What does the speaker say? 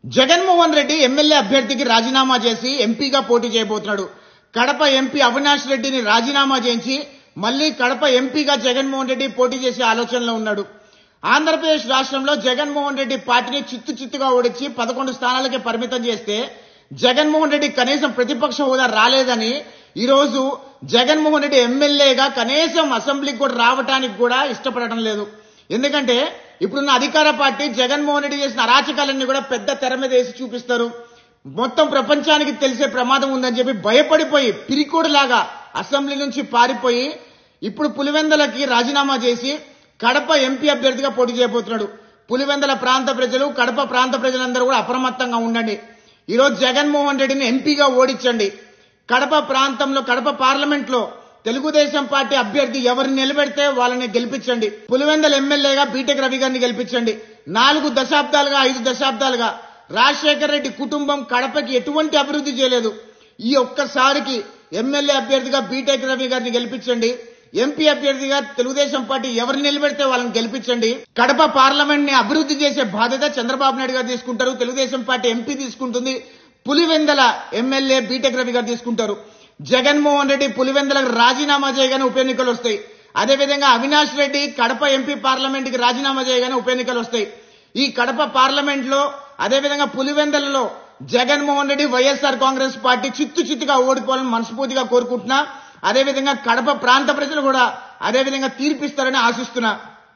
Jaganmohan Reddy MLA అభ్యర్థికి రాజీనామా చేసి ఎంపీగా పోటీ చేయబోతున్నాడు. కడప ఎంపీ అవినాష్ రెడ్డిని రాజీనామా చేయించి మళ్లీ కడప ఎంపీగా జగన్మోహన్ రెడ్డి పోటీ చేసే ఆలోచనలో ఉన్నాడు. ఆంధ్రప్రదేశ్ రాష్ట్రంలో జగన్మోహన్ రెడ్డి పార్టీని చిత్తుగా ఓడించి 11 స్థానాలకే పరిమితం చేస్తే జగన్మోహన్ రెడ్డి కనీసం ప్రతిపక్ష హోదా రాలేదని ఈరోజు జగన్మోహన్ రెడ్డి ఎమ్మెల్యేగా కనీసం అసెంబ్లీకి కూడా రావడానికి కూడా ఇష్టపడటం లేదు. ఎందుకంటే ఇప్పుడున్న అధికార పార్టీ జగన్మోహన్ రెడ్డి చేసిన అరాచకాలన్నీ కూడా పెద్ద తెర మీద వేసి చూపిస్తారు. మొత్తం ప్రపంచానికి తెలిసే ప్రమాదం ఉందని చెప్పి భయపడిపోయి పిరికోడులాగా అసెంబ్లీ నుంచి పారిపోయి ఇప్పుడు పులివెందలకి రాజీనామా చేసి కడప ఎంపీ అభ్యర్థిగా పోటీ చేయబోతున్నాడు. పులివెందల ప్రాంత ప్రజలు, కడప ప్రాంత ప్రజలందరూ కూడా అప్రమత్తంగా ఉండండి. ఈరోజు జగన్మోహన్ రెడ్డిని ఎంపీగా ఓడించండి. కడప ప్రాంతంలో, కడప పార్లమెంట్ లో తెలుగుదేశం పార్టీ అభ్యర్థి ఎవరిని నిలబెడితే వాళ్ళని గెలిపించండి. పులివెందల ఎమ్మెల్యేగా బీటెక్ రవి గారిని గెలిపించండి. 4 దశాబ్దాలుగా 5 దశాబ్దాలుగా రాజశేఖర్ రెడ్డి కుటుంబం కడపకి ఎటువంటి అభివృద్ధి చేయలేదు. ఈ ఒక్కసారికి ఎమ్మెల్యే అభ్యర్థిగా బీటెక్ రవి గారిని గెలిపించండి. ఎంపీ అభ్యర్థిగా తెలుగుదేశం పార్టీ ఎవరిని నిలబెడితే వాళ్ళని గెలిపించండి. కడప పార్లమెంట్ ని అభివృద్ధి చేసే బాధ్యత చంద్రబాబు నాయుడు గారు తీసుకుంటారు, తెలుగుదేశం పార్టీ ఎంపీ తీసుకుంటుంది, పులివెందల ఎమ్మెల్యే బీటెక్ రవి గారు తీసుకుంటారు. జగన్మోహన్ రెడ్డి పులివెందలకు రాజీనామా చేయగానే ఉప ఎన్నికలు వస్తాయి. అదేవిధంగా అవినాష్ రెడ్డి కడప ఎంపీ పార్లమెంట్ కి రాజీనామా చేయగానే ఉప ఎన్నికలు వస్తాయి. ఈ కడప పార్లమెంట్ లో అదేవిధంగా పులివెందలలో జగన్మోహన్ రెడ్డి వైఎస్ఆర్ కాంగ్రెస్ పార్టీ చిత్తుగా ఓడిపోవాలని మనస్ఫూర్తిగా కోరుకుంటున్నా. అదేవిధంగా కడప ప్రాంత ప్రజలు కూడా అదేవిధంగా తీర్పిస్తారని ఆశిస్తున్నా.